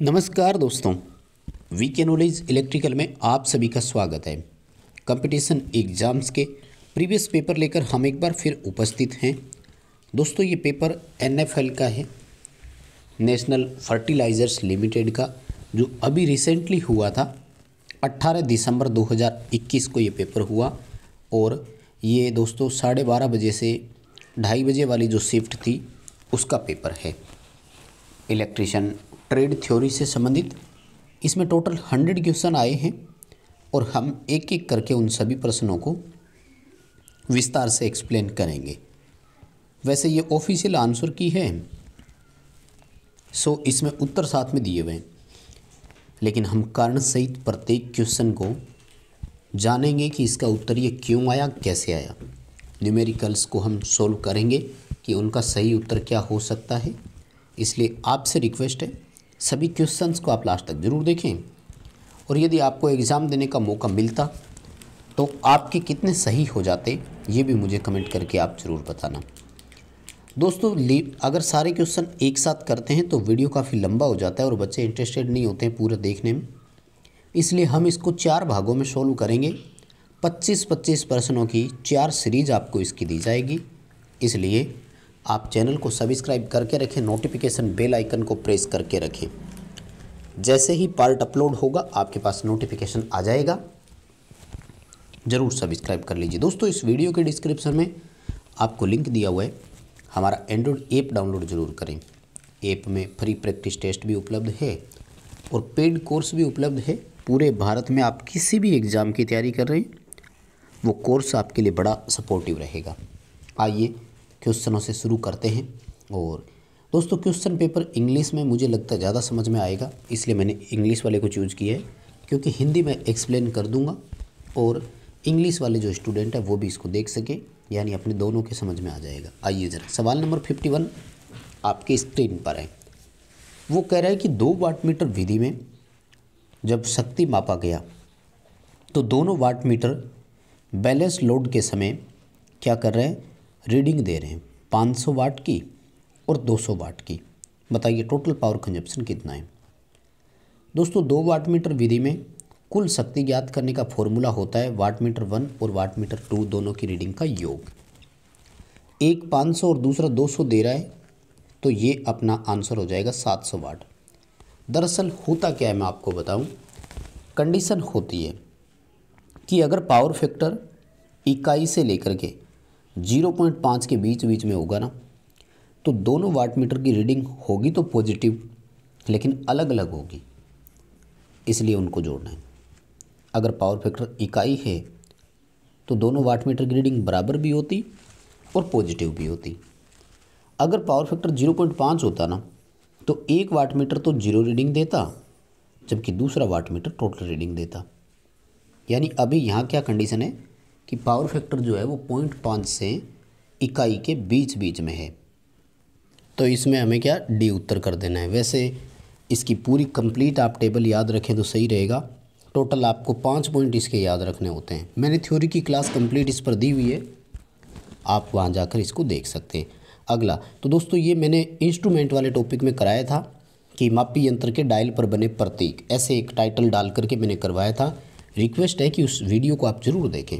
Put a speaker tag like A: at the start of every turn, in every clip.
A: नमस्कार दोस्तों, VK knowledge electrical में आप सभी का स्वागत है। कंपटीशन एग्ज़ाम्स के प्रीवियस पेपर लेकर हम एक बार फिर उपस्थित हैं। दोस्तों ये पेपर एनएफएल का है, नेशनल फर्टिलाइज़र्स लिमिटेड का, जो अभी रिसेंटली हुआ था। 18 दिसंबर 2021 को ये पेपर हुआ और ये दोस्तों 12:30 बजे से 2:30 बजे वाली जो शिफ्ट थी उसका पेपर है। इलेक्ट्रिशियन ट्रेड थ्योरी से संबंधित इसमें टोटल 100 क्वेश्चन आए हैं और हम एक एक करके उन सभी प्रश्नों को विस्तार से एक्सप्लेन करेंगे। वैसे ये ऑफिशियल आंसर की है, सो इसमें उत्तर साथ में दिए हुए हैं, लेकिन हम कारण सहित प्रत्येक क्वेश्चन को जानेंगे कि इसका उत्तर ये क्यों आया, कैसे आया। न्यूमेरिकल्स को हम सोल्व करेंगे कि उनका सही उत्तर क्या हो सकता है। इसलिए आपसे रिक्वेस्ट है, सभी क्वेश्चंस को आप लास्ट तक ज़रूर देखें और यदि आपको एग्ज़ाम देने का मौका मिलता तो आपके कितने सही हो जाते ये भी मुझे कमेंट करके आप ज़रूर बताना। दोस्तों अगर सारे क्वेश्चन एक साथ करते हैं तो वीडियो काफ़ी लंबा हो जाता है और बच्चे इंटरेस्टेड नहीं होते हैं पूरा देखने में। इसलिए हम इसको 4 भागों में सोल्व करेंगे। 25-25 प्रश्नों की 4 सीरीज आपको इसकी दी जाएगी। इसलिए आप चैनल को सब्सक्राइब करके रखें, नोटिफिकेशन बेल आइकन को प्रेस करके रखें। जैसे ही पार्ट अपलोड होगा आपके पास नोटिफिकेशन आ जाएगा, ज़रूर सब्सक्राइब कर लीजिए। दोस्तों इस वीडियो के डिस्क्रिप्शन में आपको लिंक दिया हुआ है, हमारा एंड्रॉयड ऐप डाउनलोड ज़रूर करें। ऐप में फ्री प्रैक्टिस टेस्ट भी उपलब्ध है और पेड कोर्स भी उपलब्ध है। पूरे भारत में आप किसी भी एग्ज़ाम की तैयारी कर रहे हैं, वो कोर्स आपके लिए बड़ा सपोर्टिव रहेगा। आइए क्वेश्चनों से शुरू करते हैं। और दोस्तों क्वेश्चन पेपर इंग्लिश में मुझे लगता है ज़्यादा समझ में आएगा, इसलिए मैंने इंग्लिश वाले को चूज़ किया है, क्योंकि हिंदी में एक्सप्लेन कर दूंगा और इंग्लिश वाले जो स्टूडेंट है वो भी इसको देख सके, यानी अपने दोनों के समझ में आ जाएगा। आइए ज़रा सवाल नंबर 51 आपके स्क्रीन पर है। वो कह रहा है कि 2 वाट मीटर विधि में जब शक्ति मापा गया तो दोनों वाट मीटर बैलेंस लोड के समय क्या कर रहे हैं, रीडिंग दे रहे हैं 500 वाट की और 200 वाट की। बताइए टोटल पावर कंजप्शन कितना है। दोस्तों 2 वाट मीटर विधि में कुल शक्ति ज्ञात करने का फॉर्मूला होता है वाट मीटर 1 और वाट मीटर 2 दोनों की रीडिंग का योग। एक 500 और दूसरा 200 दे रहा है, तो ये अपना आंसर हो जाएगा 700 वाट। दरअसल होता क्या है मैं आपको बताऊं, कंडीशन होती है कि अगर पावर फैक्टर इकाई से लेकर के 0.5 के बीच बीच में होगा ना, तो दोनों वाट मीटर की रीडिंग होगी तो पॉजिटिव, लेकिन अलग अलग होगी, इसलिए उनको जोड़ना है। अगर पावर फैक्टर इकाई है तो दोनों वाट मीटर की रीडिंग बराबर भी होती और पॉजिटिव भी होती। अगर पावर फैक्टर 0.5 होता ना, तो एक वाट मीटर तो 0 रीडिंग देता, जबकि दूसरा वाट मीटर टोटल रीडिंग देता। यानी अभी यहाँ क्या कंडीशन है कि पावर फैक्टर जो है वो 0.5 से इकाई के बीच बीच में है, तो इसमें हमें क्या डी उत्तर कर देना है। वैसे इसकी पूरी कंप्लीट आप टेबल याद रखें तो सही रहेगा। टोटल आपको 5 पॉइंट इसके याद रखने होते हैं। मैंने थ्योरी की क्लास कंप्लीट इस पर दी हुई है, आप वहाँ जाकर इसको देख सकते हैं। अगला तो दोस्तों ये मैंने इंस्ट्रूमेंट वाले टॉपिक में कराया था कि मापी यंत्र के डायल पर बने प्रतीक, ऐसे एक टाइटल डाल करके मैंने करवाया था। रिक्वेस्ट है कि उस वीडियो को आप ज़रूर देखें।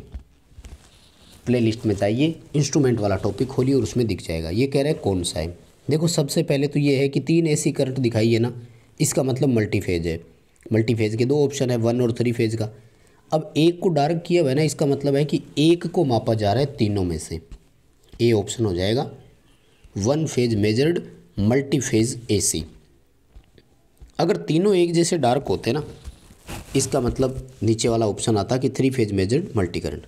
A: प्लेलिस्ट में जाइए, इंस्ट्रूमेंट वाला टॉपिक खोलिए और उसमें दिख जाएगा। ये कह रहा है कौन सा है। देखो सबसे पहले तो ये है कि 3 AC करंट दिखाई है ना, इसका मतलब मल्टीफेज है। मल्टीफेज के 2 ऑप्शन है, 1 और 3 फेज का। अब एक को डार्क किया हुआ है ना, इसका मतलब है कि एक को मापा जा रहा है तीनों में से। ए ऑप्शन हो जाएगा 1 फेज मेजर्ड मल्टीफेज AC। अगर तीनों एक जैसे डार्क होते ना, इसका मतलब नीचे वाला ऑप्शन आता कि 3 फेज मेजर्ड मल्टी करंट,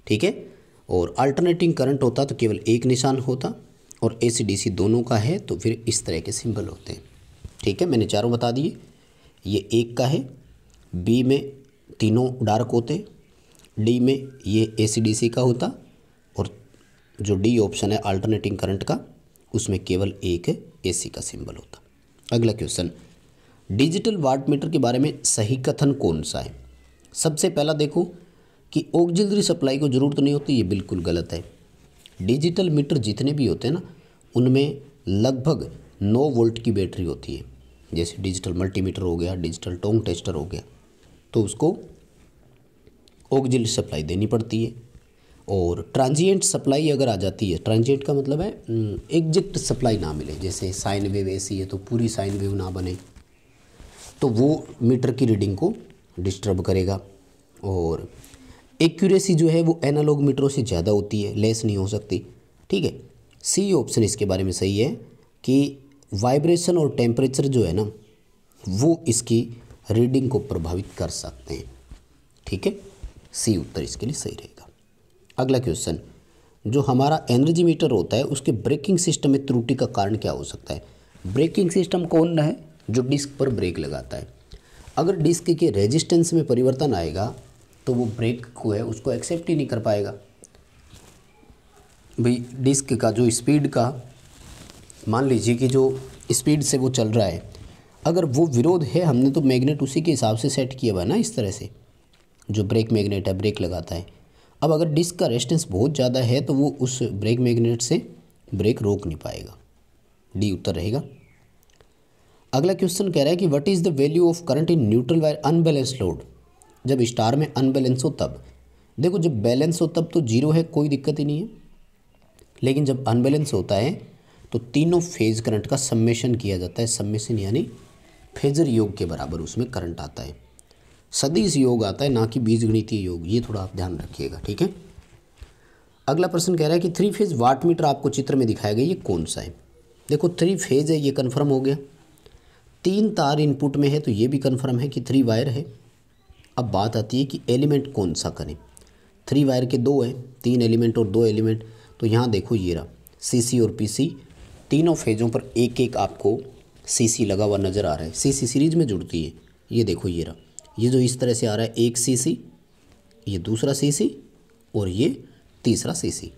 A: ठीक है। और अल्टरनेटिंग करंट होता तो केवल एक निशान होता, और AC DC दोनों का है तो फिर इस तरह के सिंबल होते हैं, ठीक है। मैंने चारों बता दिए। ये एक का है, B में तीनों डार्क होते, D में ये AC DC का होता, और जो D ऑप्शन है अल्टरनेटिंग करंट का, उसमें केवल एक AC का सिंबल होता। अगला क्वेश्चन, डिजिटल वाट मीटर के बारे में सही कथन कौन सा है। सबसे पहला देखो कि ऑक्सिलरी सप्लाई को ज़रूरत नहीं होती, ये बिल्कुल गलत है। डिजिटल मीटर जितने भी होते हैं ना, उनमें लगभग 9 वोल्ट की बैटरी होती है, जैसे डिजिटल मल्टीमीटर हो गया, डिजिटल टोंग टेस्टर हो गया, तो उसको ऑक्सिलरी सप्लाई देनी पड़ती है। और ट्रांजिएंट सप्लाई अगर आ जाती है, ट्रांजिएंट का मतलब है एग्जैक्ट सप्लाई ना मिले, जैसे साइन वेव ऐसी है तो पूरी साइन वेव ना बने, तो वो मीटर की रीडिंग को डिस्टर्ब करेगा। और एक्यूरेसी जो है वो एनालॉग मीटरों से ज़्यादा होती है, लेस नहीं हो सकती। ठीक है, सी ऑप्शन इसके बारे में सही है कि वाइब्रेशन और टेम्परेचर जो है ना वो इसकी रीडिंग को प्रभावित कर सकते हैं। ठीक है, सी उत्तर इसके लिए सही रहेगा। अगला क्वेश्चन, जो हमारा एनर्जी मीटर होता है उसके ब्रेकिंग सिस्टम में त्रुटि का कारण क्या हो सकता है? ब्रेकिंग सिस्टम कौन है? जो डिस्क पर ब्रेक लगाता है। अगर डिस्क के रेजिस्टेंस में परिवर्तन आएगा तो वो ब्रेक को है उसको एक्सेप्ट ही नहीं कर पाएगा। भाई डिस्क का जो स्पीड का, मान लीजिए कि जो स्पीड से वो चल रहा है, अगर वो विरोध है, हमने तो मैग्नेट उसी के हिसाब से सेट किया हुआ है ना, इस तरह से जो ब्रेक मैग्नेट है ब्रेक लगाता है। अब अगर डिस्क का रेजिस्टेंस बहुत ज़्यादा है तो वो उस ब्रेक मैग्नेट से ब्रेक रोक नहीं पाएगा। डी उत्तर रहेगा। अगला क्वेश्चन कह रहा है कि what is the value of current in neutral wire unbalance load? जब स्टार में अनबैलेंस हो तब। देखो जब बैलेंस हो तब तो जीरो है, कोई दिक्कत ही नहीं है, लेकिन जब अनबैलेंस होता है तो तीनों फेज करंट का सम्मेशन किया जाता है। सम्मेशन यानी फेजर योग के बराबर उसमें करंट आता है, सदिश योग आता है, ना कि बीजगणितीय योग। ये थोड़ा आप ध्यान रखिएगा। ठीक है, अगला प्रश्न कह रहा है कि 3 फेज वाट मीटर आपको चित्र में दिखाया गया, ये कौन सा है? देखो 3 फेज है, ये कन्फर्म हो गया। 3 तार इनपुट में है तो ये भी कन्फर्म है कि 3 वायर है। अब बात आती है कि एलिमेंट कौन सा करें। 3 वायर के 2 है, 3 एलिमेंट और 2 एलिमेंट। तो यहाँ देखो ये रहा सीसी और पीसी, तीनों फेजों पर एक एक आपको सीसी लगा हुआ नज़र आ रहा है। सीसी सीरीज में जुड़ती है। ये देखो ये रहा, ये जो इस तरह से आ रहा है, एक सीसी, ये दूसरा सीसी और ये तीसरा सीसी।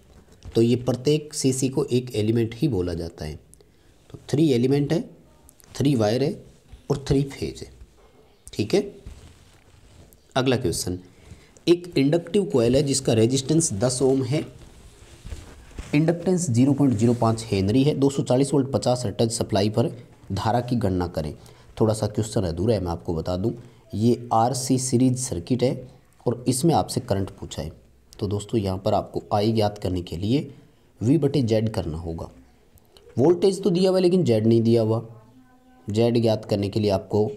A: तो ये प्रत्येक सीसी को एक एलिमेंट ही बोला जाता है। तो 3 एलिमेंट है, 3 वायर है और 3 फेज है। ठीक है, अगला क्वेश्चन, एक इंडक्टिव कॉइल है जिसका रेजिस्टेंस 10 ओम है, इंडक्टेंस 0.05 हेनरी है, 240 वोल्ट 50 हर्ट्ज सप्लाई पर धारा की गणना करें। थोड़ा सा क्वेश्चन अधूरा है, मैं आपको बता दूं। ये आरसी सीरीज सर्किट है और इसमें आपसे करंट पूछा है। तो दोस्तों यहाँ पर आपको आई ज्ञात करने के लिए V/Z करना होगा। वोल्टेज तो दिया हुआ लेकिन Z नहीं दिया हुआ। Z ज्ञात करने के लिए आपको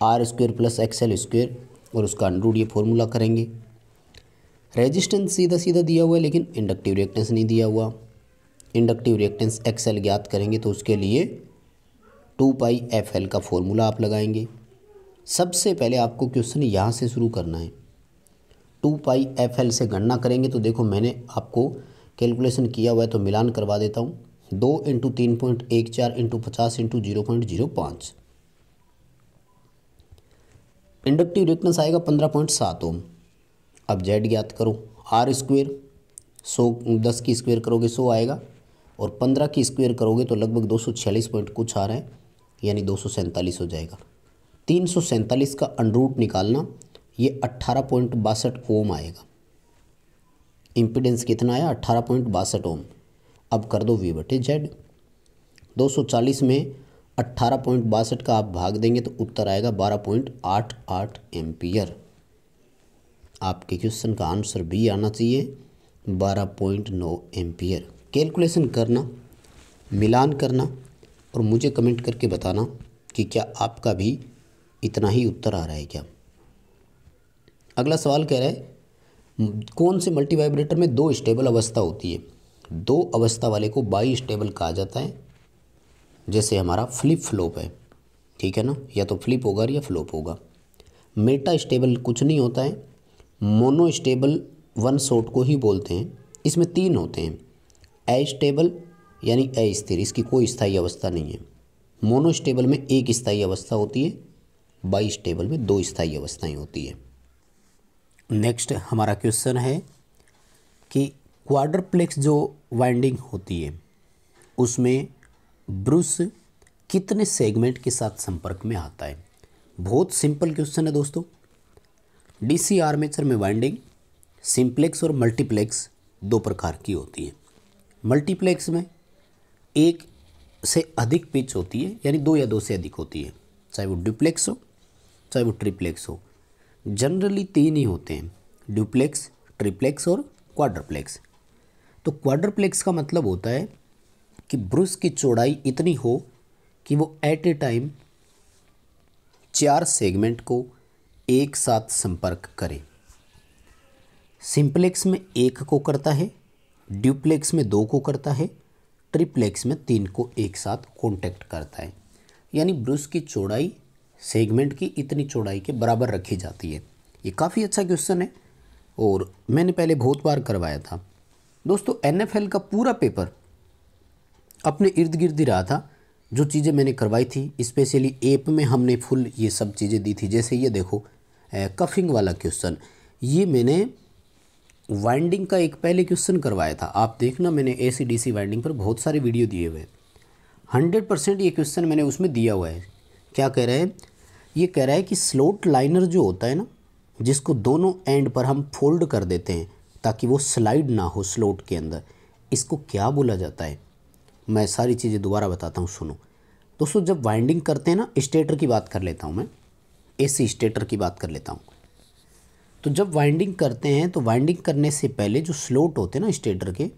A: R² + XL² और उसका अंडर ये फॉर्मूला करेंगे। रेजिस्टेंस सीधा सीधा दिया हुआ है लेकिन इंडक्टिव रिएक्टेंस नहीं दिया हुआ। इंडक्टिव रिएक्टेंस XL ज्ञात करेंगे तो उसके लिए 2πfL का फॉर्मूला आप लगाएंगे। सबसे पहले आपको क्वेश्चन यहाँ से शुरू करना है। 2πfL से गणना करेंगे तो देखो मैंने आपको कैलकुलेशन किया हुआ है तो मिलान करवा देता हूँ। 2 × 3.14 × 50 × 0.05। इंडक्टिव रिएक्टेंस आएगा 15.7 ओम। अब Z ज्ञात करो, R², 100 10 की स्क्वायर करोगे 100 आएगा और 15 की स्क्वायर करोगे तो लगभग 246 पॉइंट कुछ आ रहा है, यानी 247 हो जाएगा। 347 का अंडर निकालना, ये 18.62 ओम आएगा। इम्पीडेंस कितना आया? 18.62 ओम। अब कर दो V/Z। 240 में 18.62 का आप भाग देंगे तो उत्तर आएगा 12.88 एम्पियर। आपके क्वेश्चन का आंसर भी आना चाहिए 12.9 एम्पियर। कैलकुलेशन करना, मिलान करना और मुझे कमेंट करके बताना कि क्या आपका भी इतना ही उत्तर आ रहा है क्या। अगला सवाल कह रहा है कौन से मल्टी वाइब्रेटर में 2 स्टेबल अवस्था होती है? 2 अवस्था वाले को बाई स्टेबल कहा जाता है। जैसे हमारा फ्लिप फ्लॉप है, ठीक है ना, या तो फ्लिप होगा या फ्लॉप होगा। मेटा स्टेबल कुछ नहीं होता है, मोनो स्टेबल वन शॉट को ही बोलते हैं। इसमें 3 होते हैं। अस्टेबल यानी अस्थिर, इसकी कोई स्थायी अवस्था नहीं है। मोनो स्टेबल में 1 स्थायी अवस्था होती है, बाई स्टेबल में 2 स्थायी अवस्थाएं होती है। नेक्स्ट हमारा क्वेश्चन है कि क्वाड्रप्लेक्स जो वाइंडिंग होती है उसमें ब्रश कितने सेगमेंट के साथ संपर्क में आता है? बहुत सिंपल क्वेश्चन है दोस्तों। डीसी आर्मेचर में वाइंडिंग सिंप्लेक्स और मल्टीप्लेक्स 2 प्रकार की होती है। मल्टीप्लेक्स में 1 से अधिक पिच होती है, यानी 2 या 2 से अधिक होती है। चाहे वो डुप्लेक्स हो चाहे वो ट्रिप्लेक्स हो। जनरली 3 ही होते हैं, डुप्लेक्स, ट्रिप्लेक्स और क्वाड्रप्लेक्स। तो क्वाड्रप्लेक्स का मतलब होता है कि ब्रुश की चौड़ाई इतनी हो कि वो एट ए टाइम 4 सेगमेंट को एक साथ संपर्क करे। सिंप्लेक्स में 1 को करता है, ड्यूप्लेक्स में 2 को करता है, ट्रिप्लेक्स में 3 को एक साथ कांटेक्ट करता है। यानी ब्रुश की चौड़ाई सेगमेंट की इतनी चौड़ाई के बराबर रखी जाती है। ये काफ़ी अच्छा क्वेश्चन है और मैंने पहले बहुत बार करवाया था दोस्तों। NFL का पूरा पेपर अपने इर्द गिर्द ही रहा था। जो चीज़ें मैंने करवाई थी स्पेशली ऐप में हमने फुल ये सब चीज़ें दी थी। जैसे ये देखो कफिंग वाला क्वेश्चन, ये मैंने वाइंडिंग का एक पहले क्वेश्चन करवाया था। आप देखना, मैंने AC/DC वाइंडिंग पर बहुत सारे वीडियो दिए हुए हैं। 100% ये क्वेश्चन मैंने उसमें दिया हुआ है। क्या कह रहा है, ये कह रहा है कि स्लॉट लाइनर जो होता है ना, जिसको दोनों एंड पर हम फोल्ड कर देते हैं ताकि वो स्लाइड ना हो स्लॉट के अंदर, इसको क्या बोला जाता है। मैं सारी चीज़ें दोबारा बताता हूँ, सुनो दोस्तों। जब वाइंडिंग करते हैं ना, स्टेटर की बात कर लेता हूँ मैं, AC स्टेटर की बात कर लेता हूँ। तो जब वाइंडिंग करते हैं तो वाइंडिंग करने से पहले जो स्लॉट होते हैं ना स्टेटर के,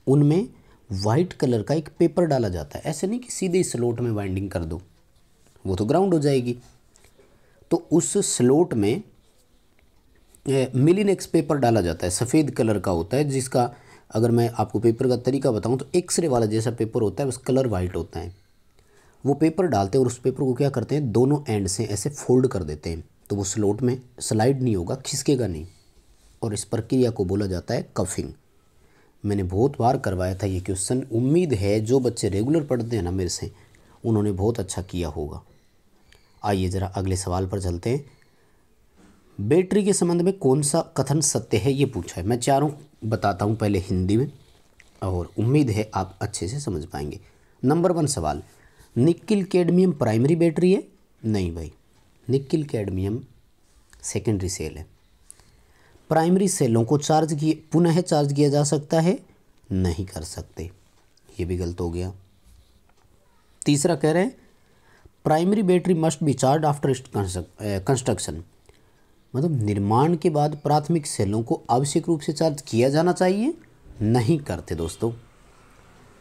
A: उनमें वाइट कलर का एक पेपर डाला जाता है। ऐसे नहीं कि सीधे स्लॉट में वाइंडिंग कर दो, वो तो ग्राउंड हो जाएगी। तो उस स्लॉट में मिलीनेक्स पेपर डाला जाता है, सफ़ेद कलर का होता है, जिसका अगर मैं आपको पेपर का तरीका बताऊं तो एक्सरे वाला जैसा पेपर होता है, बस कलर वाइट होता है। वो पेपर डालते हैं और उस पेपर को क्या करते हैं, दोनों एंड से ऐसे फोल्ड कर देते हैं, तो वो स्लॉट में स्लाइड नहीं होगा, खिसकेगा नहीं। और इस प्रक्रिया को बोला जाता है कफिंग। मैंने बहुत बार करवाया था ये क्वेश्चन। उम्मीद है जो बच्चे रेगुलर पढ़ते हैं ना मेरे से, उन्होंने बहुत अच्छा किया होगा। आइए ज़रा अगले सवाल पर चलते हैं। बैटरी के संबंध में कौन सा कथन सत्य है, ये पूछा है। मैं चारों बताता हूँ पहले हिंदी में, और उम्मीद है आप अच्छे से समझ पाएंगे। नंबर 1 सवाल, निकिल कैडमियम प्राइमरी बैटरी है? नहीं भाई, निकिल कैडमियम सेकेंडरी सेल है। प्राइमरी सेलों को पुनः चार्ज किया जा सकता है? नहीं कर सकते, ये भी गलत हो गया। तीसरा कह रहे हैं primary battery must be charge after construction, मतलब निर्माण के बाद प्राथमिक सेलों को आवश्यक रूप से चार्ज किया जाना चाहिए? नहीं करते दोस्तों।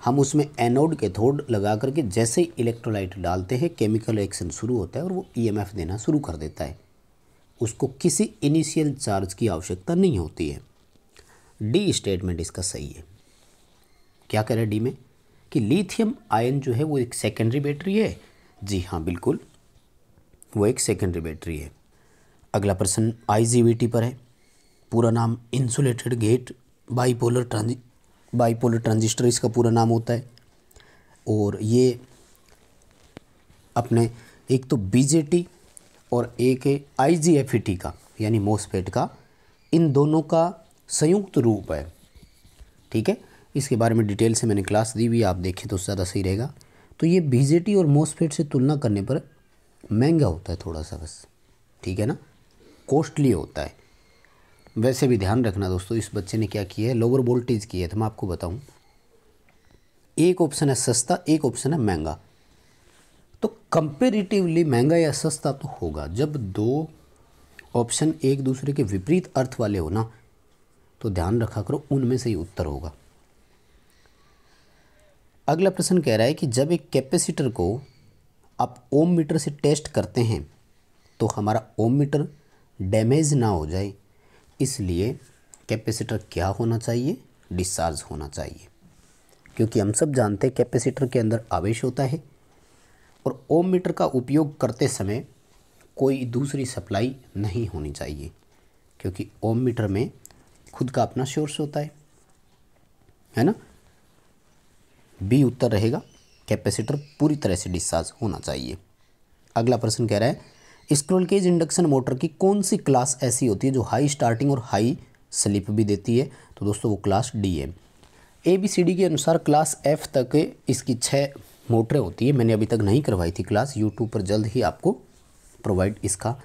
A: हम उसमें एनोड कैथोड लगा करके जैसे ही इलेक्ट्रोलाइट डालते हैं, केमिकल रिएक्शन शुरू होता है और वो EMF देना शुरू कर देता है। उसको किसी इनिशियल चार्ज की आवश्यकता नहीं होती है। डी स्टेटमेंट इसका सही है। क्या कह रहा है डी में, कि लिथियम आयन जो है वो एक सेकेंडरी बैटरी है? जी हाँ, बिल्कुल वो एक सेकेंडरी बैटरी है। अगला प्रश्न IGBT पर है। पूरा नाम इंसुलेटेड गेट बाईपोलर ट्रांजिस्टर इसका पूरा नाम होता है। और ये अपने एक तो BJT और एक है IGFET का, यानी MOSFET का, इन दोनों का संयुक्त रूप है। ठीक है, इसके बारे में डिटेल से मैंने क्लास दी हुई, आप देखें तो ज़्यादा सही रहेगा। तो ये BJT और MOSFET से तुलना करने पर महंगा होता है थोड़ा सा, बस, ठीक है ना, कॉस्टली होता है। वैसे भी ध्यान रखना दोस्तों, इस बच्चे ने क्या किया है, लोअर वोल्टेज किया है। तो मैं आपको बताऊं, एक ऑप्शन है सस्ता, एक ऑप्शन है महंगा। तो कंपेरेटिवली महंगा या सस्ता तो होगा। जब दो ऑप्शन एक दूसरे के विपरीत अर्थ वाले हो ना, तो ध्यान रखा करो, उनमें से ही उत्तर होगा। अगला प्रश्न कह रहा है कि जब एक कैपेसिटर को आप ओम मीटर से टेस्ट करते हैं तो हमारा ओम मीटर डैमेज ना हो जाए, इसलिए कैपेसिटर क्या होना चाहिए, डिस्चार्ज होना चाहिए। क्योंकि हम सब जानते हैं कैपेसिटर के अंदर आवेश होता है और ओम मीटर का उपयोग करते समय कोई दूसरी सप्लाई नहीं होनी चाहिए, क्योंकि ओम मीटर में खुद का अपना सोर्स होता है ना। बी उत्तर रहेगा, कैपेसिटर पूरी तरह से डिस्चार्ज होना चाहिए। अगला प्रश्न कह रहा है स्क्रोल केज इंडक्शन मोटर की कौन सी क्लास ऐसी होती है जो हाई स्टार्टिंग और हाई स्लिप भी देती है? तो दोस्तों वो क्लास डी है। ABCD के अनुसार क्लास F तक इसकी 6 मोटरें होती है। मैंने अभी तक नहीं करवाई थी क्लास, यूट्यूब पर जल्द ही आपको प्रोवाइड इसका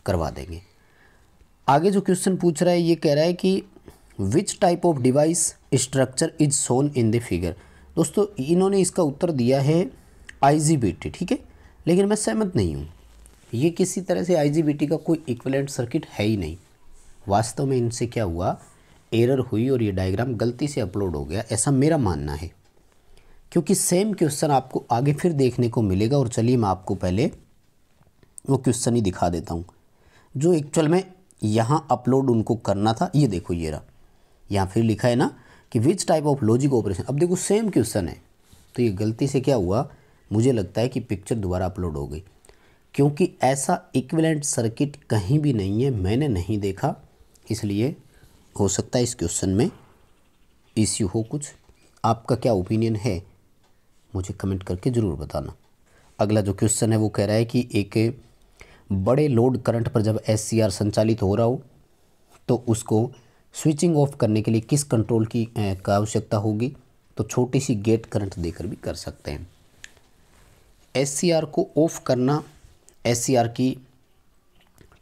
A: करवा देंगे। आगे जो क्वेश्चन पूछ रहा है ये कह रहा है कि which type of device structure is shown in the figure. दोस्तों इन्होंने इसका उत्तर दिया है IGBT, ठीक है, लेकिन मैं सहमत नहीं हूँ। ये किसी तरह से आईजीबीटी का कोई इक्विवेलेंट सर्किट है ही नहीं। वास्तव में इनसे क्या हुआ, एरर हुई और ये डायग्राम गलती से अपलोड हो गया, ऐसा मेरा मानना है। क्योंकि सेम क्वेश्चन आपको आगे फिर देखने को मिलेगा। और चलिए मैं आपको पहले वो क्वेश्चन ही दिखा देता हूँ जो एक्चुअल में यहाँ अपलोड उनको करना था। ये देखो, ये रहा, यहाँ फिर लिखा है ना कि which type of logic operation. अब देखो सेम क्वेश्चन है, तो ये गलती से क्या हुआ, मुझे लगता है कि पिक्चर दोबारा अपलोड हो गई, क्योंकि ऐसा इक्विवेलेंट सर्किट कहीं भी नहीं है, मैंने नहीं देखा। इसलिए हो सकता है इस क्वेश्चन में इश्यू हो कुछ। आपका क्या ओपिनियन है मुझे कमेंट करके ज़रूर बताना। अगला जो क्वेश्चन है वो कह रहा है कि एक बड़े लोड करंट पर जब एससीआर संचालित हो रहा हो तो उसको स्विचिंग ऑफ करने के लिए किस कंट्रोल की आवश्यकता होगी। तो छोटी सी गेट करंट देकर भी कर सकते हैं। एससीआर को ऑफ करना एससीआर की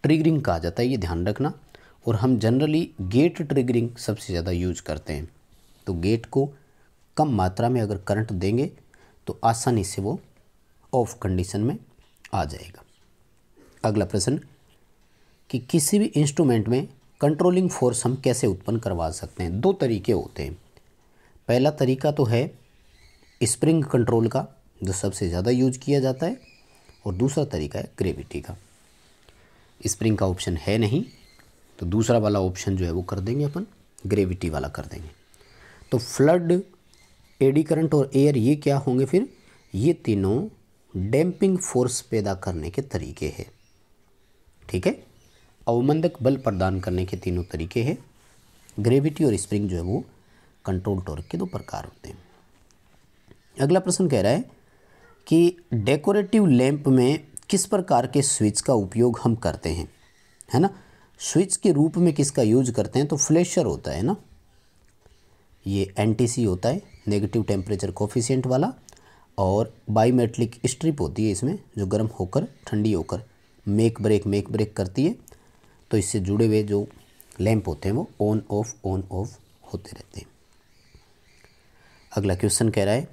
A: ट्रिगरिंग कहा जाता है, ये ध्यान रखना। और हम जनरली गेट ट्रिगरिंग सबसे ज़्यादा यूज करते हैं। तो गेट को कम मात्रा में अगर करंट देंगे तो आसानी से वो ऑफ कंडीशन में आ जाएगा। अगला प्रश्न कि किसी भी इंस्ट्रूमेंट में कंट्रोलिंग फोर्स हम कैसे उत्पन्न करवा सकते हैं। दो तरीके होते हैं। पहला तरीका तो है स्प्रिंग कंट्रोल का, जो सबसे ज़्यादा यूज किया जाता है, और दूसरा तरीका है ग्रेविटी का। स्प्रिंग का ऑप्शन है नहीं, तो दूसरा वाला ऑप्शन जो है वो कर देंगे अपन, ग्रेविटी वाला कर देंगे। तो फ्लड, एडी करंट और एयर, ये क्या होंगे फिर, ये तीनों डैम्पिंग फोर्स पैदा करने के तरीके हैं। ठीक है, अवमंदक बल प्रदान करने के तीनों तरीके हैं। ग्रेविटी और स्प्रिंग जो है वो कंट्रोल टॉर्क के दो प्रकार होते हैं। अगला प्रश्न कह रहा है कि डेकोरेटिव लैंप में किस प्रकार के स्विच का उपयोग हम करते हैं, है ना। स्विच के रूप में किसका यूज करते हैं, तो फ्लैशर होता है ना, ये एनटीसी होता है, नेगेटिव टेम्परेचर कोफिशिएंट वाला, और बाईमेट्रिक स्ट्रिप होती है इसमें, जो गर्म होकर ठंडी होकर मेक ब्रेक करती है। तो इससे जुड़े हुए जो लैंप होते हैं वो ऑन ऑफ होते रहते हैं। अगला क्वेश्चन कह रहा है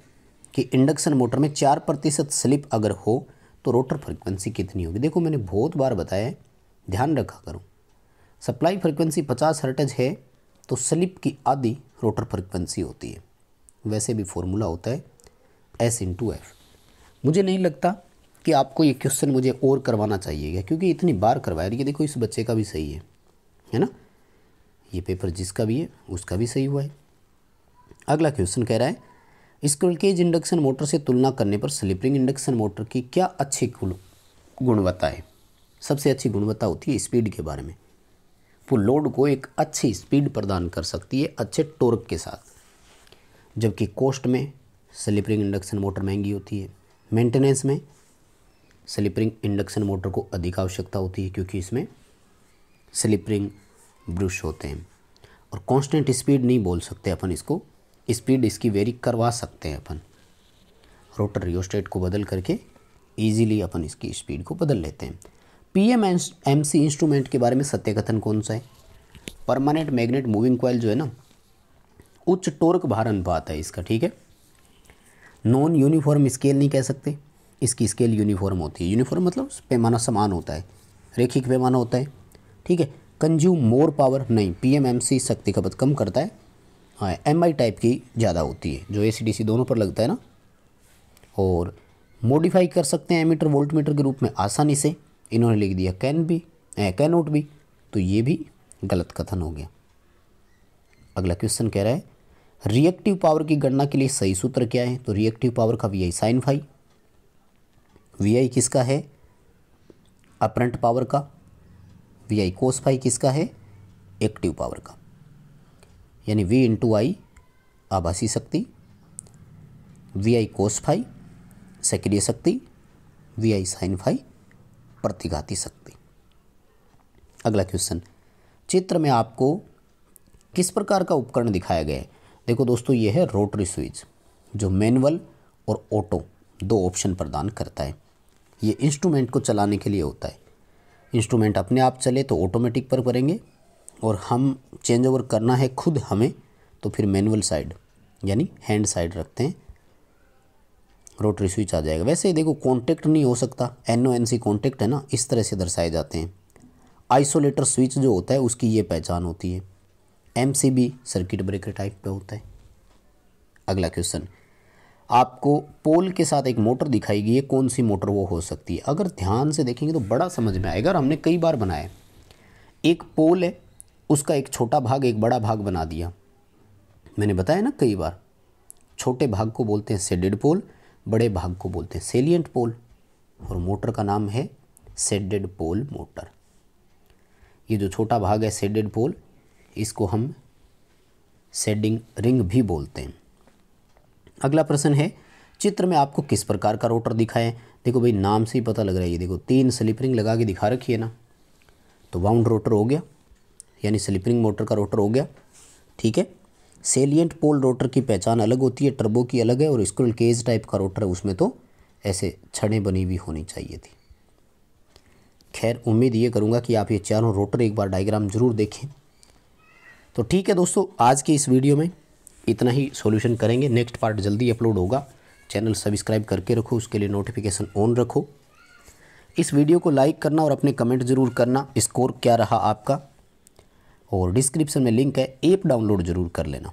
A: कि इंडक्शन मोटर में 4% स्लिप अगर हो तो रोटर फ्रिक्वेंसी कितनी होगी। देखो मैंने बहुत बार बताया है, ध्यान रखा करो। सप्लाई फ्रिक्वेंसी 50 हर्ट्ज है तो स्लिप की आधी रोटर फ्रिक्वेंसी होती है। वैसे भी फॉर्मूला होता है S/F। मुझे नहीं लगता कि आपको ये क्वेश्चन मुझे और करवाना चाहिएगा, क्योंकि इतनी बार करवाया। ये देखो इस बच्चे का भी सही है ना, ये पेपर जिसका भी है उसका भी सही हुआ है। अगला क्वेश्चन कह रहा है स्क्विरल केज इंडक्शन मोटर से तुलना करने पर स्लिप रिंग इंडक्शन मोटर की क्या अच्छी गुणवत्ता है। सबसे अच्छी गुणवत्ता होती है स्पीड के बारे में। वो लोड को एक अच्छी स्पीड प्रदान कर सकती है अच्छे टॉर्क के साथ, जबकि कॉस्ट में स्लिप रिंग इंडक्शन मोटर महंगी होती है। मेंटेनेंस में स्लिप रिंग इंडक्शन मोटर को अधिक आवश्यकता होती है, क्योंकि इसमें स्लिप रिंग ब्रश होते हैं। और कांस्टेंट स्पीड नहीं बोल सकते अपन इसको, स्पीड इसकी वेरी करवा सकते हैं अपन। रोटर रियोस्टेट को बदल करके इजीली अपन इसकी स्पीड को बदल लेते हैं। PMMC इंस्ट्रूमेंट के बारे में सत्य कथन कौन सा है। परमानेंट मैग्नेट मूविंग कॉइल जो है ना, उच्च टॉर्क भार अनुपात है इसका, ठीक है। नॉन यूनिफॉर्म स्केल नहीं कह सकते, इसकी स्केल यूनिफॉर्म होती है। यूनिफॉर्म मतलब पैमाना समान होता है, रेखिक पैमाना होता है, ठीक है। कंज्यूम मोर पावर नहीं, PMMC शक्ति खपत कम करता है। हाँ, MI टाइप की ज़्यादा होती है, जो AC/DC दोनों पर लगता है ना। और मॉडिफाई कर सकते हैं एमीटर वोल्टमीटर के रूप में आसानी से। इन्होंने लिख दिया कैन नॉट बी, तो ये भी गलत कथन हो गया। अगला क्वेश्चन कह रहा है रिएक्टिव पावर की गणना के लिए सही सूत्र क्या है। तो रिएक्टिव पावर का VI sin φ, VI किसका है अपरेंट पावर का, VI cos φ किसका है एक्टिव पावर का, यानी V × I आभासी शक्ति, VI cos φ सक्रिय शक्ति, VI sin φ प्रतिघाती शक्ति। अगला क्वेश्चन, चित्र में आपको किस प्रकार का उपकरण दिखाया गया है। देखो दोस्तों, ये है रोटरी स्विच, जो मैनुअल और ऑटो दो ऑप्शन प्रदान करता है। ये इंस्ट्रूमेंट को चलाने के लिए होता है। इंस्ट्रूमेंट अपने आप चले तो ऑटोमेटिक पर करेंगे, और हम चेंज ओवर करना है खुद हमें, तो फिर मैनुअल साइड यानी हैंड साइड रखते हैं। रोटरी स्विच आ जाएगा। वैसे ही देखो कॉन्टेक्ट नहीं हो सकता, NONC कॉन्टेक्ट है ना, इस तरह से दर्शाए जाते हैं। आइसोलेटर स्विच जो होता है उसकी ये पहचान होती है। MCB सर्किट ब्रेकर टाइप पे होता है। अगला क्वेश्चन, आपको पोल के साथ एक मोटर दिखाई गई है, कौन सी मोटर वो हो सकती है? अगर ध्यान से देखेंगे तो बड़ा समझ में आएगा। हमने कई बार बनाया, एक पोल है, उसका एक छोटा भाग एक बड़ा भाग बना दिया। मैंने बताया ना कई बार, छोटे भाग को बोलते हैं शेडेड पोल, बड़े भाग को बोलते हैं सेलिएंट पोल, और मोटर का नाम है शेडेड पोल मोटर। ये जो छोटा भाग है शेडेड पोल, इसको हम शेडिंग रिंग भी बोलते हैं। अगला प्रश्न है, चित्र में आपको किस प्रकार का रोटर दिखा है? देखो भाई नाम से ही पता लग रहा है, ये देखो 3 स्लिप रिंग लगा के दिखा रखी है ना, तो वाउंड रोटर हो गया, यानी स्लिप रिंग मोटर का रोटर हो गया। ठीक है, सेलिएंट पोल रोटर की पहचान अलग होती है, टर्बो की अलग है, और स्क्विरल केज टाइप का रोटर है, उसमें तो ऐसे छड़ें बनी हुई होनी चाहिए थी। खैर उम्मीद ये करूँगा कि आप ये चारों रोटर एक बार डायग्राम ज़रूर देखें। तो ठीक है दोस्तों, आज की इस वीडियो में इतना ही सॉल्यूशन करेंगे। नेक्स्ट पार्ट जल्दी अपलोड होगा। चैनल सब्सक्राइब करके रखो, उसके लिए नोटिफिकेशन ऑन रखो। इस वीडियो को लाइक करना और अपने कमेंट ज़रूर करना, स्कोर क्या रहा आपका, और डिस्क्रिप्शन में लिंक है, ऐप डाउनलोड ज़रूर कर लेना।